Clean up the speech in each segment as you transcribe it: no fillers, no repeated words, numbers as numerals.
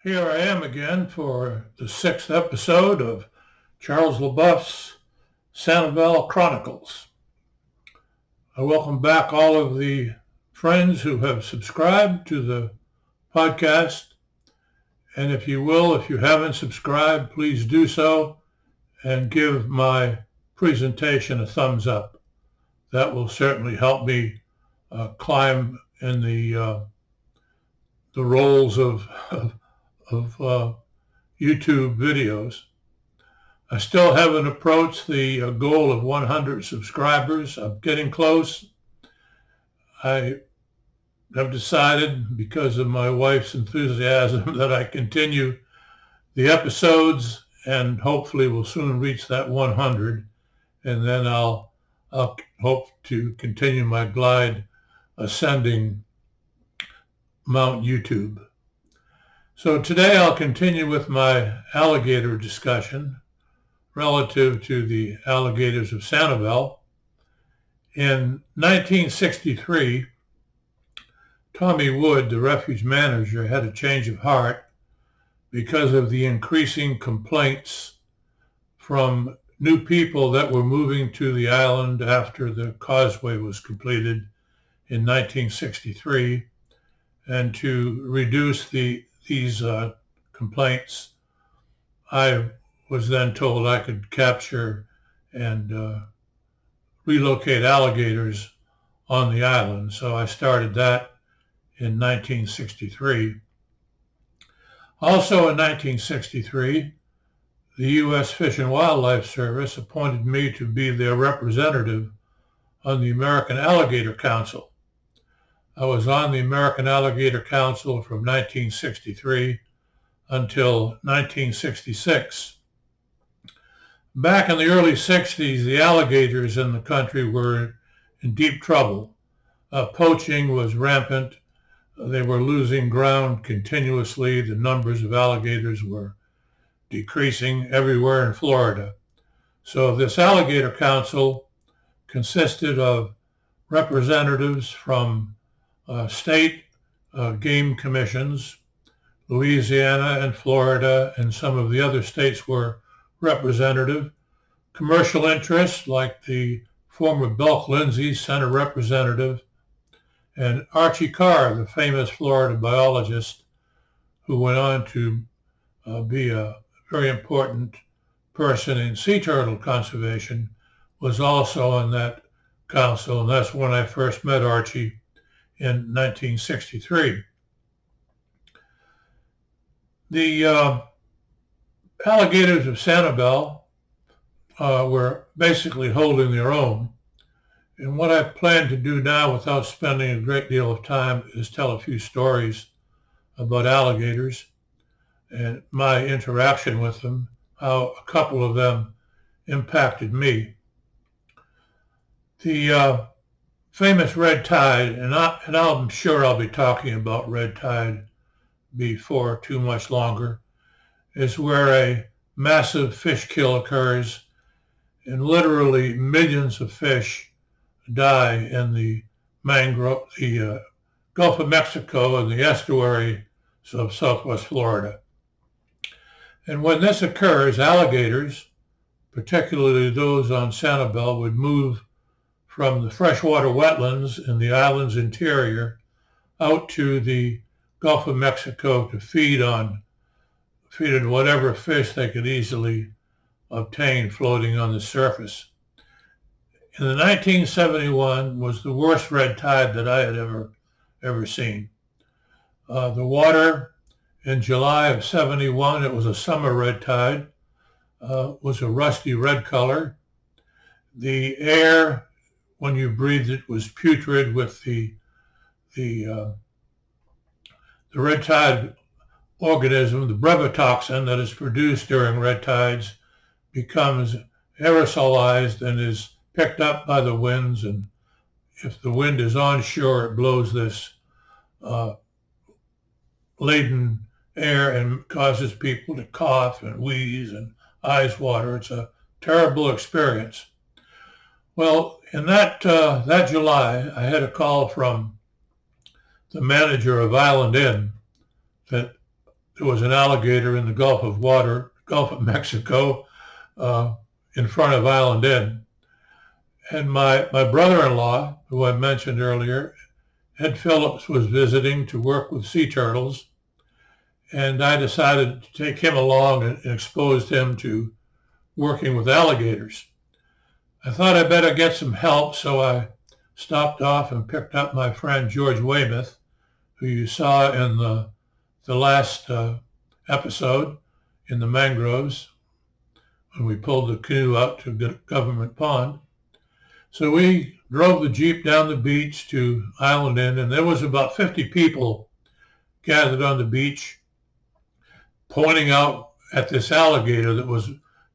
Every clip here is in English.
Here I am again for the 6th episode of Charles LeBuff's Sanibel Chronicles. I welcome back all of the friends who have subscribed to the podcast. And if you haven't subscribed, please do so and give my presentation a thumbs up. That will certainly help me climb in the roles of YouTube videos. I still haven't approached the goal of 100 subscribers. I'm getting close. I have decided, because of my wife's enthusiasm, that I continue the episodes and hopefully will soon reach that 100. And then I'll hope to continue my glide ascending Mount YouTube. So today I'll continue with my alligator discussion relative to the alligators of Sanibel. In 1963, Tommy Wood, the refuge manager, had a change of heart because of the increasing complaints from new people that were moving to the island after the causeway was completed in 1963, and to reduce these complaints, I was then told I could capture and relocate alligators on the island. So I started that in 1963. Also in 1963, the U.S. Fish and Wildlife Service appointed me to be their representative on the American Alligator Council. I was on the American Alligator Council from 1963 until 1966. Back in the early 60s, the alligators in the country were in deep trouble. Poaching was rampant. They were losing ground continuously. The numbers of alligators were decreasing everywhere in Florida. So this Alligator Council consisted of representatives from state game commissions. Louisiana and Florida and some of the other states were representative. Commercial interests like the former Belk Lindsay Senate representative, and Archie Carr, the famous Florida biologist who went on to be a very important person in sea turtle conservation, was also on that council, and that's when I first met Archie in 1963. The alligators of Sanibel were basically holding their own. And what I plan to do now, without spending a great deal of time, is tell a few stories about alligators and my interaction with them, how a couple of them impacted me. The famous red tide, and I'm sure I'll be talking about red tide before too much longer, is where a massive fish kill occurs and literally millions of fish die in the Gulf of Mexico and the estuaries of Southwest Florida. And when this occurs, alligators, particularly those on Sanibel, would move from the freshwater wetlands in the island's interior out to the Gulf of Mexico to feed on whatever fish they could easily obtain floating on the surface. In the 1971 was the worst red tide that I had ever seen. The water in July of 71, it was a summer red tide, was a rusty red color. The air, when you breathed it, was putrid with the red tide organism. The brevetoxin that is produced during red tides becomes aerosolized and is picked up by the winds, and if the wind is onshore, it blows this laden air and causes people to cough and wheeze and eyes water. It's a terrible experience. Well, in that July, I had a call from the manager of Island Inn that there was an alligator in the Gulf of Mexico, in front of Island Inn. And my brother-in-law, who I mentioned earlier, Ed Phillips, was visiting to work with sea turtles, and I decided to take him along and exposed him to working with alligators. I thought I'd better get some help, so I stopped off and picked up my friend George Weymouth, who you saw in the last episode in the mangroves when we pulled the canoe out to Government Pond. So we drove the Jeep down the beach to Island Inn, and there was about 50 people gathered on the beach pointing out at this alligator that was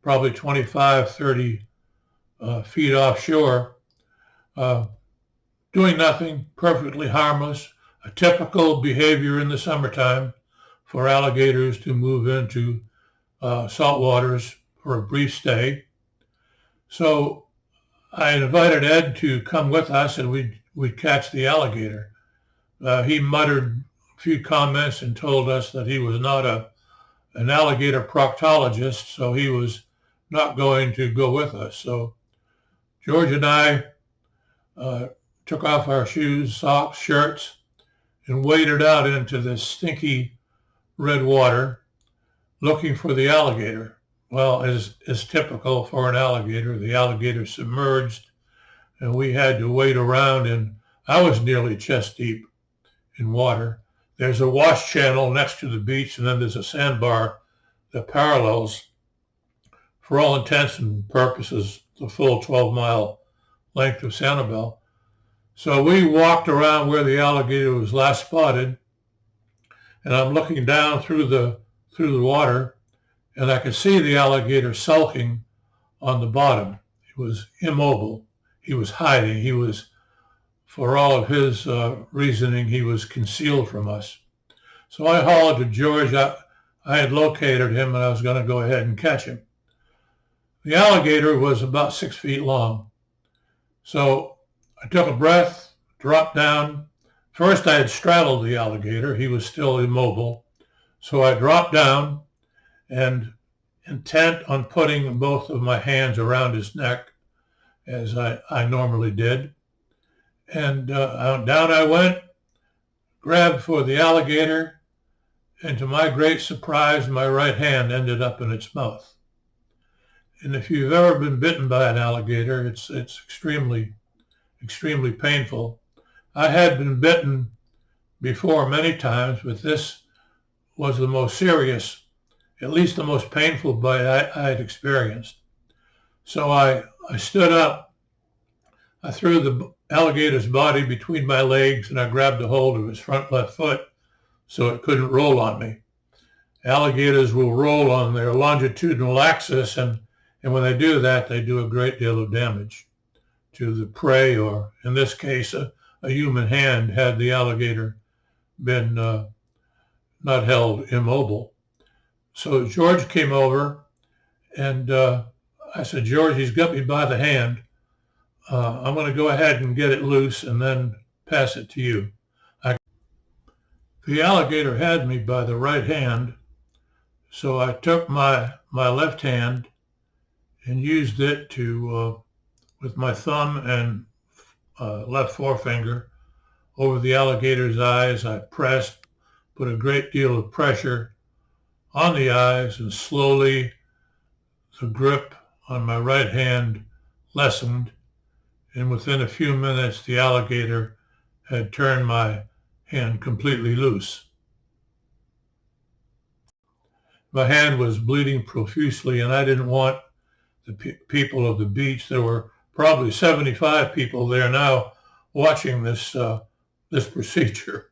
probably 25, 30 feet offshore, doing nothing, perfectly harmless, a typical behavior in the summertime for alligators to move into salt waters for a brief stay. So I invited Ed to come with us, and we'd catch the alligator. He muttered a few comments and told us that he was not an alligator proctologist, so he was not going to go with us. So George and I took off our shoes, socks, shirts, and waded out into this stinky red water looking for the alligator. Well, as typical for an alligator, the alligator submerged, and we had to wade around, and I was nearly chest deep in water. There's a wash channel next to the beach, and then there's a sandbar that parallels, for all intents and purposes, the full 12-mile length of Sanibel. So we walked around where the alligator was last spotted, and I'm looking down through the water, and I could see the alligator sulking on the bottom. He was immobile. He was hiding. He was, for all of his reasoning, he was concealed from us. So I hollered to George. I had located him, and I was going to go ahead and catch him. The alligator was about 6 feet long. So I took a breath, dropped down. First, I had straddled the alligator. He was still immobile. So I dropped down, and intent on putting both of my hands around his neck, as I normally did. And down I went, grabbed for the alligator, and to my great surprise, my right hand ended up in its mouth. And if you've ever been bitten by an alligator, it's extremely, extremely painful. I had been bitten before many times, but this was the most serious, at least the most painful bite I had experienced. So I stood up, I threw the alligator's body between my legs, and I grabbed a hold of his front left foot so it couldn't roll on me. Alligators will roll on their longitudinal axis, and when they do that, they do a great deal of damage to the prey, or in this case, a human hand, had the alligator been not held immobile. So George came over, and I said, George, he's got me by the hand. I'm going to go ahead and get it loose and then pass it to you. The alligator had me by the right hand, so I took my left hand and used it to, with my thumb and left forefinger over the alligator's eyes. I pressed, put a great deal of pressure on the eyes, and slowly the grip on my right hand lessened, and within a few minutes the alligator had turned my hand completely loose. My hand was bleeding profusely, and I didn't want the people of the beach, there were probably 75 people there now watching this procedure.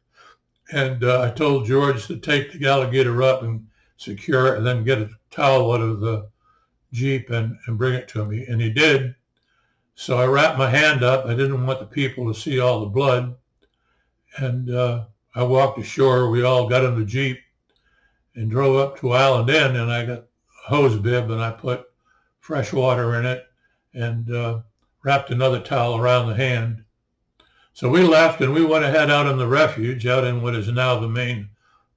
And I told George to take the alligator up and secure it, and then get a towel out of the Jeep and bring it to me. And he did. So I wrapped my hand up. I didn't want the people to see all the blood. And I walked ashore. We all got in the Jeep and drove up to Island Inn, and I got a hose bib, and I put fresh water in it and wrapped another towel around the hand. So we left, and we went ahead out in the refuge, out in what is now the main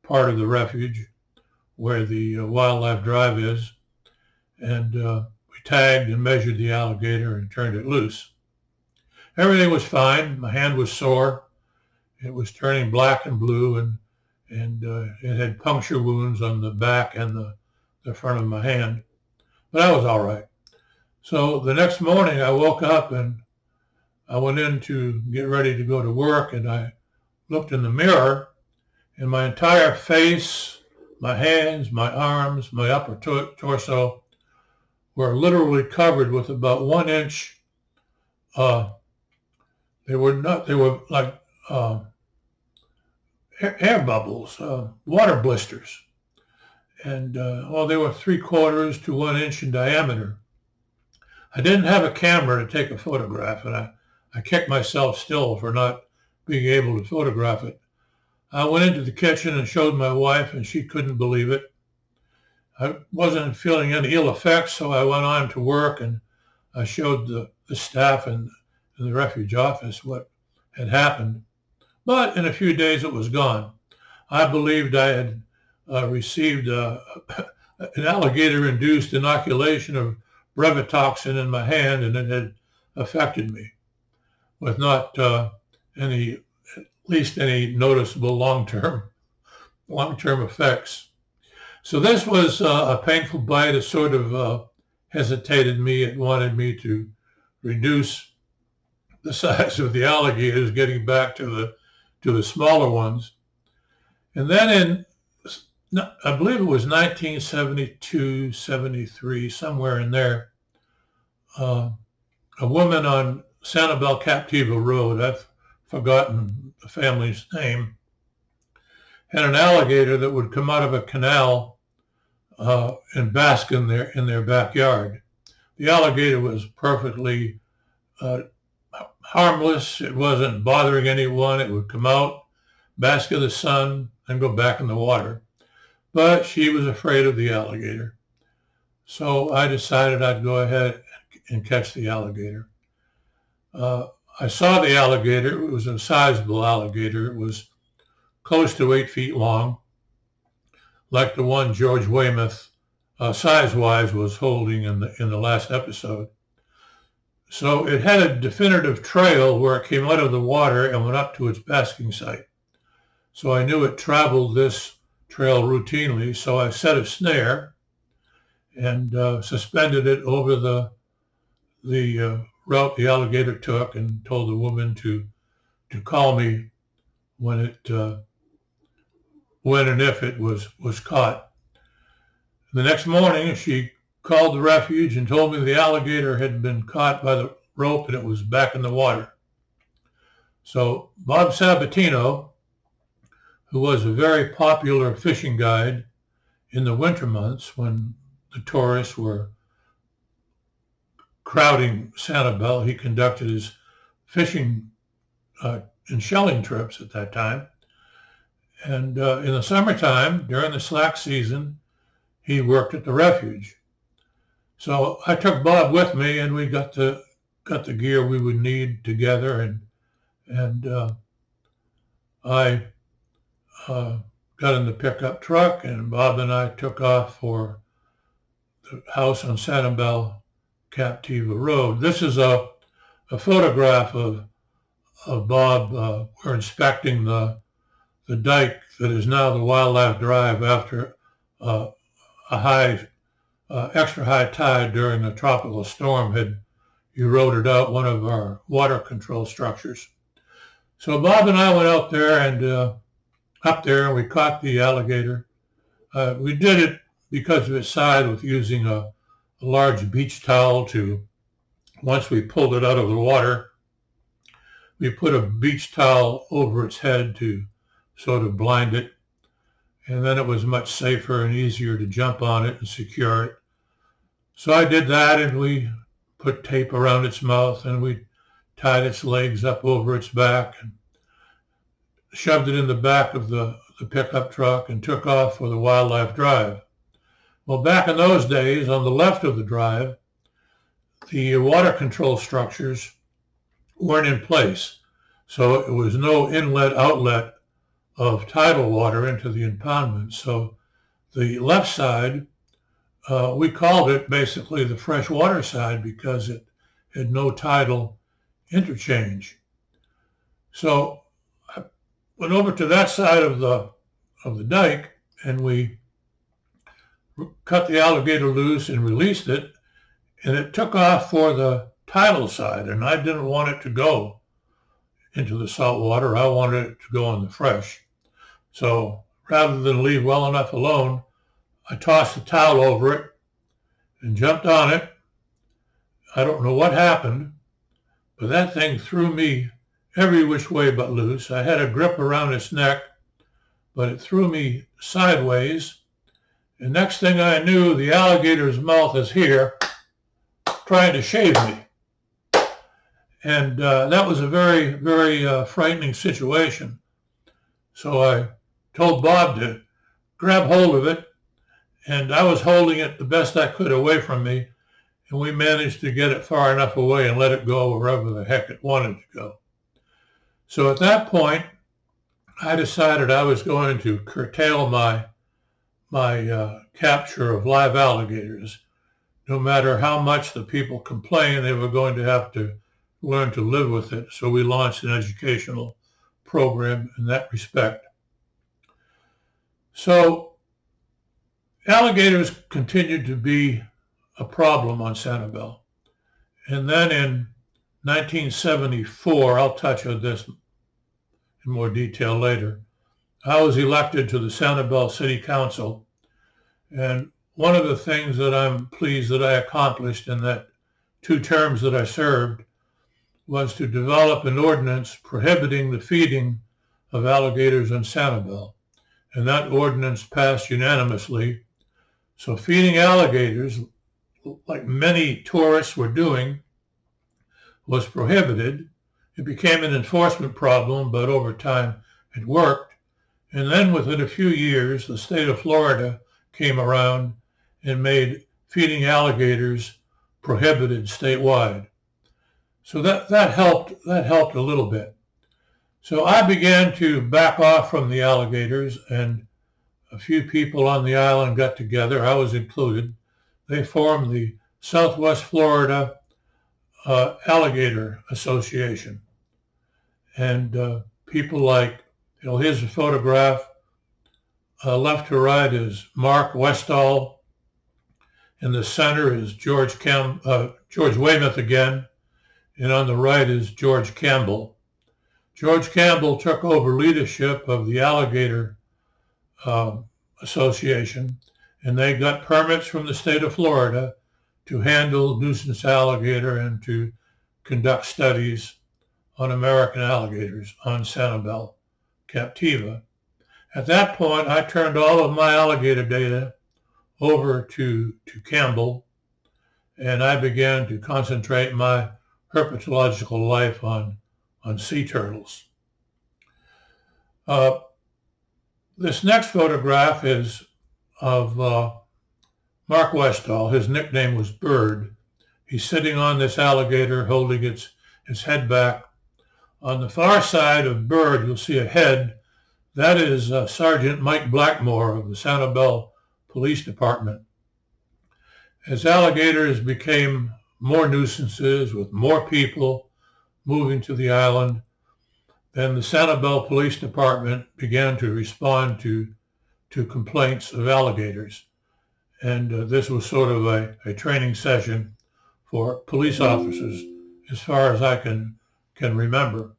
part of the refuge, where the wildlife drive is, and we tagged and measured the alligator and turned it loose. Everything was fine. My hand was sore. It was turning black and blue, and it had puncture wounds on the back and the front of my hand. But I was all right. So the next morning I woke up and I went in to get ready to go to work, and I looked in the mirror, and my entire face, my hands, my arms, my upper torso were literally covered with about 1 inch. They were like air bubbles, water blisters. And they were 3/4 to 1 inch in diameter. I didn't have a camera to take a photograph, and I kicked myself still for not being able to photograph it. I went into the kitchen and showed my wife, and she couldn't believe it. I wasn't feeling any ill effects, so I went on to work, and I showed the staff in the refuge office what had happened. But in a few days it was gone. I believed I had received an alligator-induced inoculation of brevetoxin in my hand, and it had affected me with not at least any noticeable long-term effects. So this was a painful bite. It sort of hesitated me. It wanted me to reduce the size of the alligators, getting back to the smaller ones. And then I believe it was 1972, 73, somewhere in there, a woman on Sanibel Captiva Road, I've forgotten the family's name, had an alligator that would come out of a canal and bask in their backyard. The alligator was perfectly harmless. It wasn't bothering anyone. It would come out, bask in the sun, and go back in the water. But she was afraid of the alligator. So I decided I'd go ahead and catch the alligator. I saw the alligator. It was a sizable alligator. It was close to 8 feet long, like the one George Weymouth, size-wise, was holding in the last episode. So it had a definitive trail where it came out of the water and went up to its basking site. So I knew it traveled this trail routinely, so I set a snare and suspended it over the route the alligator took, and told the woman to call me when and if it was caught. The next morning, she called the refuge and told me the alligator had been caught by the rope and it was back in the water. So Bob Sabatino, who was a very popular fishing guide in the winter months when the tourists were crowding Sanibel, he conducted his fishing and shelling trips at that time. And in the summertime, during the slack season, he worked at the refuge. So I took Bob with me, and we got the gear we would need together, and I got in the pickup truck, and Bob and I took off for the house on Sanibel Captiva Road. This is a photograph of Bob. We're inspecting the dike that is now the Wildlife Drive after a extra high tide during a tropical storm had eroded out one of our water control structures. So Bob and I went out there and up there, and we caught the alligator. We did it because of its size with using a large beach towel once we pulled it out of the water, we put a beach towel over its head to sort of blind it. And then it was much safer and easier to jump on it and secure it. So I did that, and we put tape around its mouth, and we tied its legs up over its back and shoved it in the back of the pickup truck and took off for the Wildlife Drive. Well, back in those days, on the left of the drive, the water control structures weren't in place. So it was no inlet-outlet of tidal water into the impoundment. So The left side, we called it basically the freshwater side because it had no tidal interchange. So I went over to that side of the dike, and we cut the alligator loose and released it, and it took off for the tidal side, and I didn't want it to go into the salt water. I wanted it to go in the fresh. So rather than leave well enough alone, I tossed the towel over it and jumped on it. I don't know what happened, but that thing threw me every which way but loose. I had a grip around its neck, but it threw me sideways. And next thing I knew, the alligator's mouth is here, trying to shave me. And that was a very, very frightening situation. So I told Bob to grab hold of it, and I was holding it the best I could away from me, and we managed to get it far enough away and let it go wherever the heck it wanted to go. So at that point, I decided I was going to curtail my capture of live alligators. No matter how much the people complained, they were going to have to learn to live with it. So we launched an educational program in that respect. So alligators continued to be a problem on Sanibel. And then in 1974, I'll touch on this in more detail later, I was elected to the Sanibel City Council. And one of the things that I'm pleased that I accomplished in that 2 terms that I served was to develop an ordinance prohibiting the feeding of alligators on Sanibel. And that ordinance passed unanimously. So feeding alligators, like many tourists were doing, was prohibited. It became an enforcement problem, but over time it worked. And then within a few years, the state of Florida came around and made feeding alligators prohibited statewide. So that helped a little bit. So I began to back off from the alligators, and a few people on the island got together, I was included. They formed the Southwest Florida Alligator Association. And people like, here's a photograph. Left to right is Mark Westall. In the center is George Weymouth again. And on the right is George Campbell. George Campbell took over leadership of the Alligator Association, and they got permits from the state of Florida to handle nuisance alligator and to conduct studies on American alligators on Sanibel Captiva. At that point, I turned all of my alligator data over to Campbell, and I began to concentrate my herpetological life on sea turtles. This next photograph is of Mark Westall. His nickname was Bird. He's sitting on this alligator holding its head back. On the far side of Bird, you'll see a head. That is Sergeant Mike Blackmore of the Sanibel Police Department. As alligators became more nuisances with more people moving to the island, then the Sanibel Police Department began to respond to complaints of alligators. And this was sort of a training session for police officers as far as I can remember.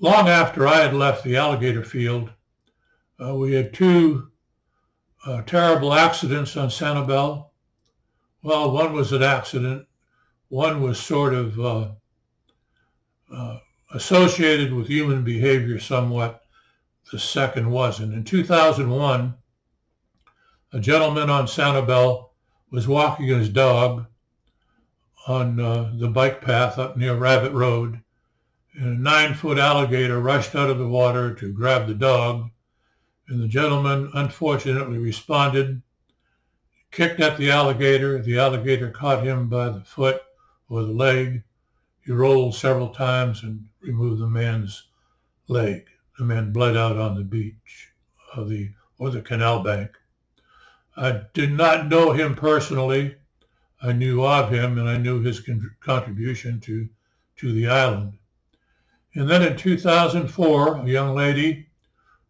Long after I had left the alligator field, we had 2 terrible accidents on Sanibel. Well, one was an accident. One was sort of associated with human behavior somewhat. The second wasn't. In 2001, a gentleman on Sanibel was walking his dog on the bike path up near Rabbit Road, and a 9-foot alligator rushed out of the water to grab the dog, and the gentleman unfortunately responded, kicked at the alligator caught him by the foot or the leg. He rolled several times and removed the man's leg. the man bled out on the beach or the canal bank. I did not know him personally. I knew of him and I knew his contribution to the island. And then in 2004, a young lady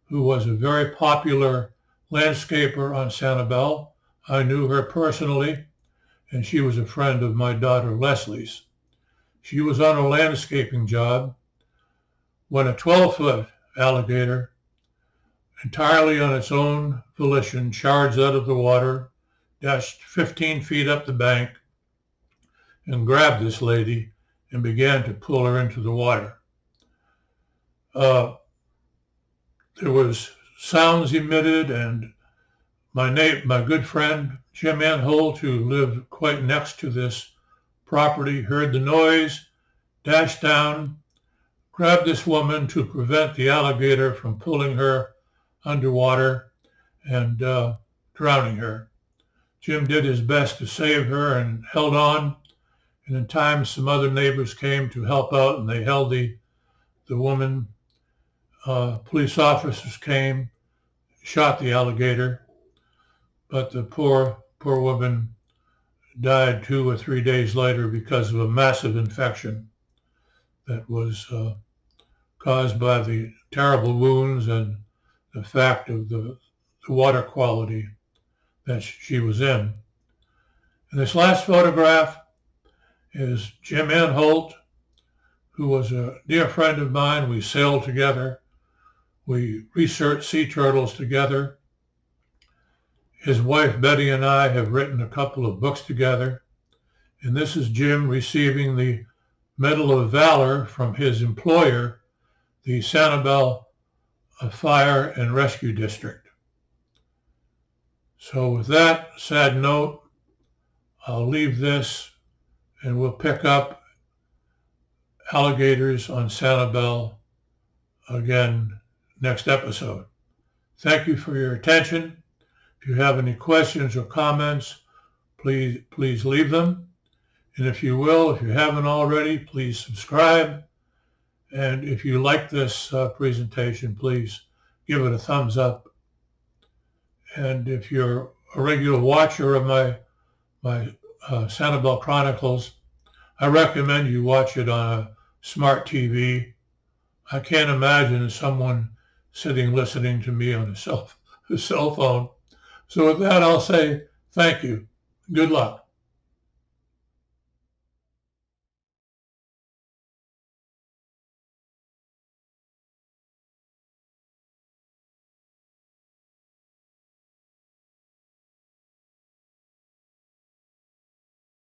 who was a very popular landscaper on Sanibel, I knew her personally, and she was a friend of my daughter Leslie's. She was on a landscaping job when a 12-foot alligator, entirely on its own volition, charged out of the water, dashed 15 feet up the bank, and grabbed this lady and began to pull her into the water. There was sounds emitted, and my good friend Jim Anholt, who lived quite next to this property, heard the noise, dashed down, grabbed this woman to prevent the alligator from pulling her underwater and drowning her. Jim did his best to save her and held on, and in time some other neighbors came to help out, and they held the woman. Police officers came, shot the alligator, but the poor woman died 2 or 3 days later because of a massive infection that was caused by the terrible wounds and the fact of the water quality that she was in. And this last photograph is Jim Anholt, who was a dear friend of mine. We sailed together. We researched sea turtles together. His wife Betty and I have written a couple of books together. And this is Jim receiving the Medal of Valor from his employer, the Sanibel Fire and Rescue District. So with that sad note, I'll leave this and we'll pick up alligators on Sanibel again next episode. Thank you for your attention. If you have any questions or comments, please leave them. And if you haven't already, please subscribe. And if you like this presentation, please give it a thumbs up. And if you're a regular watcher of my Sanibel Chronicles, I recommend you watch it on a smart TV. I can't imagine someone sitting listening to me on a cell phone. So with that, I'll say thank you. Good luck.